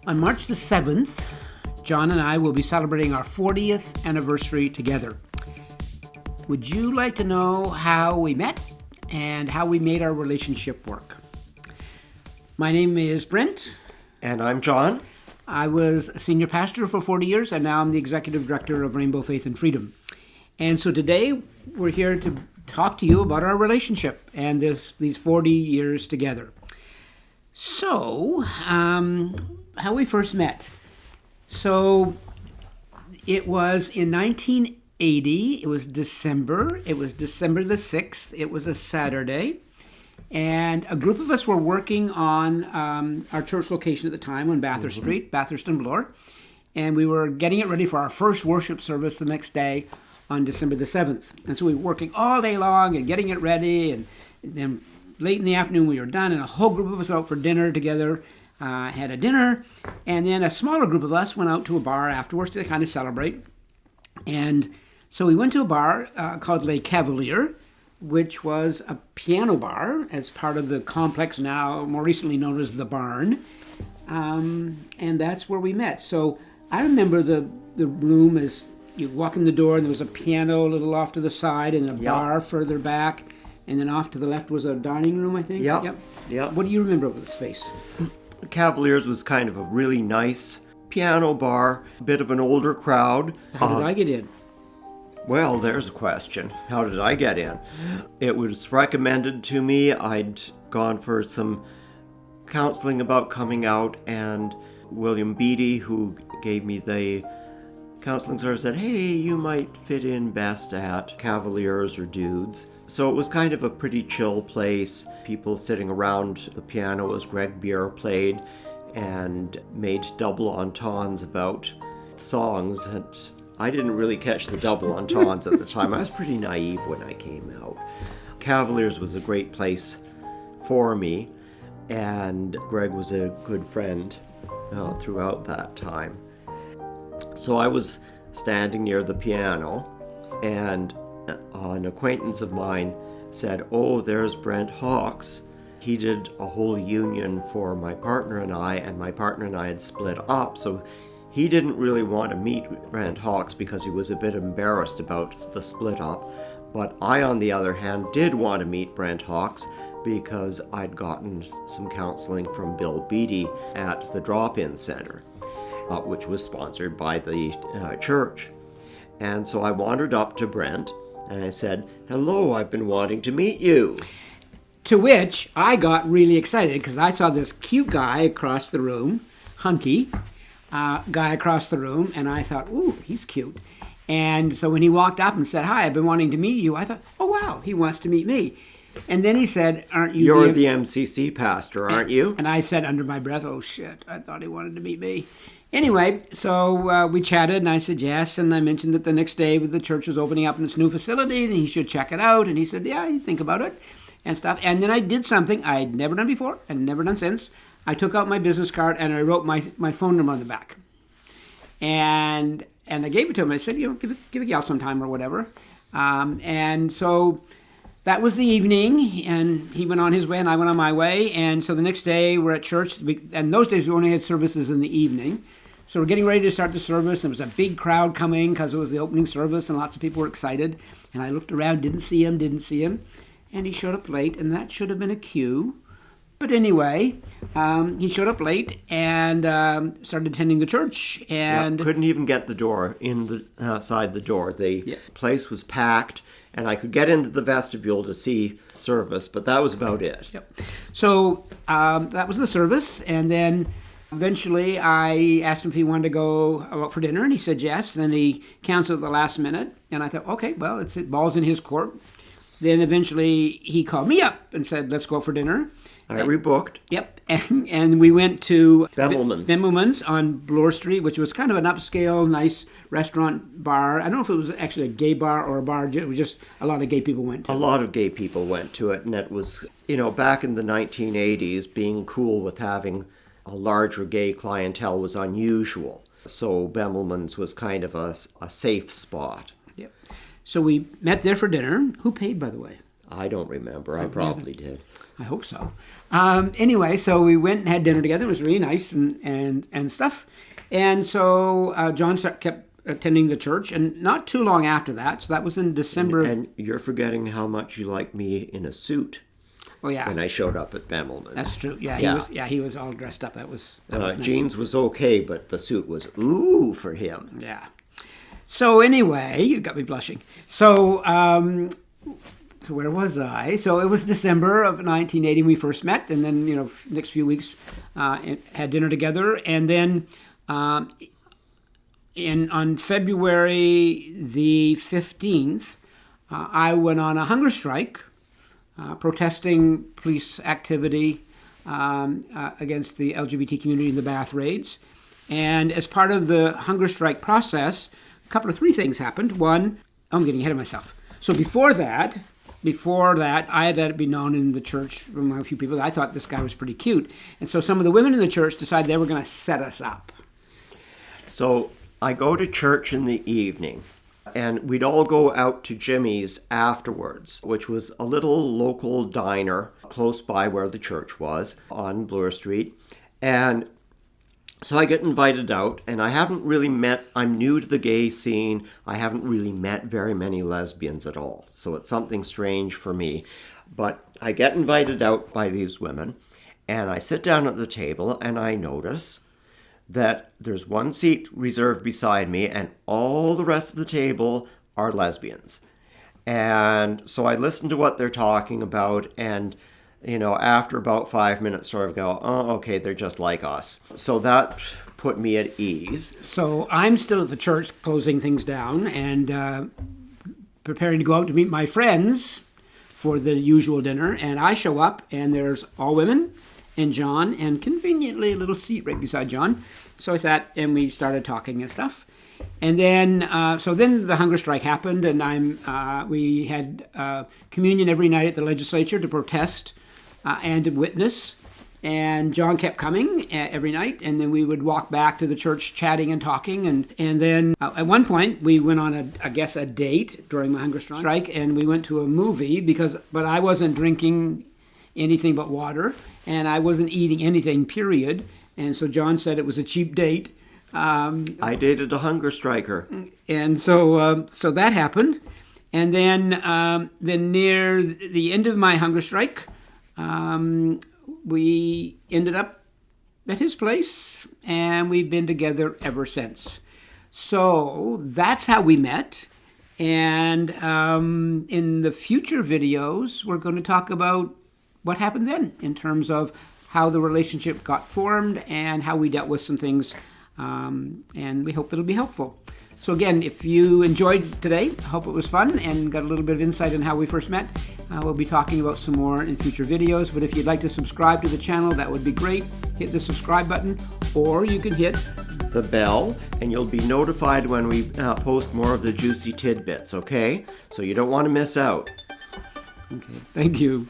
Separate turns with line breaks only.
On March the 7th, John and I will be celebrating our 40th anniversary together. Would you like to know how we met and how we made our relationship work? My name is Brent.
And I'm John.
I was a senior pastor for 40 years, and now I'm the executive director of Rainbow Faith and Freedom. And so today we're here to talk to you about our relationship and these 40 years together. So, how we first met. So, it was in 1980. It was December. It was December the 6th. It was a Saturday. And a group of us were working on our church location at the time on Bathurst Street, Bathurst and Bloor. And we were getting it ready for our first worship service the next day on December the 7th. And so we were working all day long and getting it ready. And then late in the afternoon we were done, and a whole group of us out for dinner together, had a dinner. And then a smaller group of us went out to a bar afterwards to kind of celebrate. And so we went to a bar called Le Cavalier, which was a piano bar as part of the complex now more recently known as the Barn. And that's where we met. So I remember the room as you walk in the door, and there was a piano a little off to the side and a bar further back. And then off to the left was a dining room, I think? Yep. What do you remember of the space?
Cavaliers was kind of a really nice piano bar, a bit of an older crowd.
How did I get in?
Well, there's a question. How did I get in? It was recommended to me. I'd gone for some counseling about coming out, and William Beatty, who gave me the counseling service, said, hey, you might fit in best at Cavaliers or Dudes. So it was kind of a pretty chill place. People sitting around the piano as Greg Beer played and made double entendres about songs. And I didn't really catch the double entendres at the time. I was pretty naive when I came out. Cavaliers was a great place for me, and Greg was a good friend throughout that time. So I was standing near the piano, and an acquaintance of mine said, oh, there's Brent Hawks. He did a whole union for my partner and my partner and I had split up, so he didn't really want to meet Brent Hawks because he was a bit embarrassed about the split up. But I, on the other hand, did want to meet Brent Hawks because I'd gotten some counseling from Bill Beatty at the Drop-In Center, which was sponsored by the church. And so I wandered up to Brent and I said, hello, I've been wanting to meet you.
To which I got really excited because I saw this cute guy across the room, hunky guy across the room, and I thought, ooh, he's cute. And so when he walked up and said, hi, I've been wanting to meet you, I thought, oh, wow, he wants to meet me. And then he said, aren't you...
You're the MCC pastor, aren't you?
And I said under my breath, oh, shit, I thought he wanted to meet me. Anyway, so we chatted, and I said yes, and I mentioned that the next day the church was opening up in its new facility, and he should check it out, and he said, yeah, you think about it, and stuff. And then I did something I'd never done before and never done since. I took out my business card, and I wrote my phone number on the back. And I gave it to him. I said, give it out sometime or whatever. And so that was the evening, and he went on his way, and I went on my way. And so the next day we're at church, and those days we only had services in the evening. So we're getting ready to start the service. There was a big crowd coming because it was the opening service, and lots of people were excited. And I looked around, didn't see him. And he showed up late, and that should have been a cue. But anyway, he showed up late and started attending the church. And
couldn't even get the door outside the door. The place was packed, and I could get into the vestibule to see service, but that was about it.
Yep. So that was the service, and then eventually I asked him if he wanted to go out for dinner, and he said yes. Then he canceled at the last minute, and I thought, okay, well, ball's in his court. Then eventually he called me up and said, let's go out for dinner.
I rebooked.
Yep, and we went to
Bemmelman's
on Bloor Street, which was kind of an upscale, nice restaurant bar. I don't know if it was actually a gay bar or a bar. It was just a lot of gay people went to it.
A lot of gay people went to it, and it was, back in the 1980s, being cool with having a larger gay clientele was unusual. So Bemmelman's was kind of a safe spot.
Yep. So we met there for dinner. Who paid, by the way?
I don't remember. I probably did.
I hope so. Anyway, so we went and had dinner together. It was really nice and stuff. And so John kept attending the church, and not too long after that, so that was in December.
And you're forgetting how much you liked me in a suit.
Oh yeah,
when I showed up at Bemelman.
That's true. Yeah, he was all dressed up. That was nice.
Jeans was okay, but the suit was ooh for him.
Yeah. So anyway, you got me blushing. So where was I? So it was December of 1980 we first met, and then next few weeks had dinner together, and then on February the 15th, I went on a hunger strike. Protesting police activity against the LGBT community in the Bath raids. And as part of the hunger strike process, three things happened. One, I'm getting ahead of myself. So before that, I had let it be known in the church among a few people that I thought this guy was pretty cute. And so some of the women in the church decided they were going to set us up.
So I go to church in the evening. And we'd all go out to Jimmy's afterwards, which was a little local diner close by where the church was on Bloor Street. And so I get invited out, and I'm new to the gay scene. I haven't really met very many lesbians at all. So it's something strange for me. But I get invited out by these women, and I sit down at the table, and I notice that there's one seat reserved beside me and all the rest of the table are lesbians. And so I listen to what they're talking about, and after about 5 minutes sort of go, oh, okay, they're just like us. So that put me at ease.
So I'm still at the church closing things down and preparing to go out to meet my friends for the usual dinner, and I show up and there's all women and John, and conveniently a little seat right beside John. So I sat and we started talking and stuff. And then, then the hunger strike happened, and we had communion every night at the Legislature to protest and to witness. And John kept coming every night, and then we would walk back to the church chatting and talking. And then at one point, we went on a date during my hunger strike, and we went to a movie but I wasn't drinking anything but water, and I wasn't eating anything, period. And so John said it was a cheap date.
I dated a hunger striker.
And so that happened. And then near the end of my hunger strike, we ended up at his place, and we've been together ever since. So that's how we met. And in the future videos, we're going to talk about what happened then in terms of how the relationship got formed and how we dealt with some things. And we hope it'll be helpful. So again, if you enjoyed today, I hope it was fun and got a little bit of insight on how we first met. We'll be talking about some more in future videos. But if you'd like to subscribe to the channel, that would be great. Hit the subscribe button, or you can hit
the bell, and you'll be notified when we post more of the juicy tidbits, okay? So you don't want to miss out.
Okay, thank you.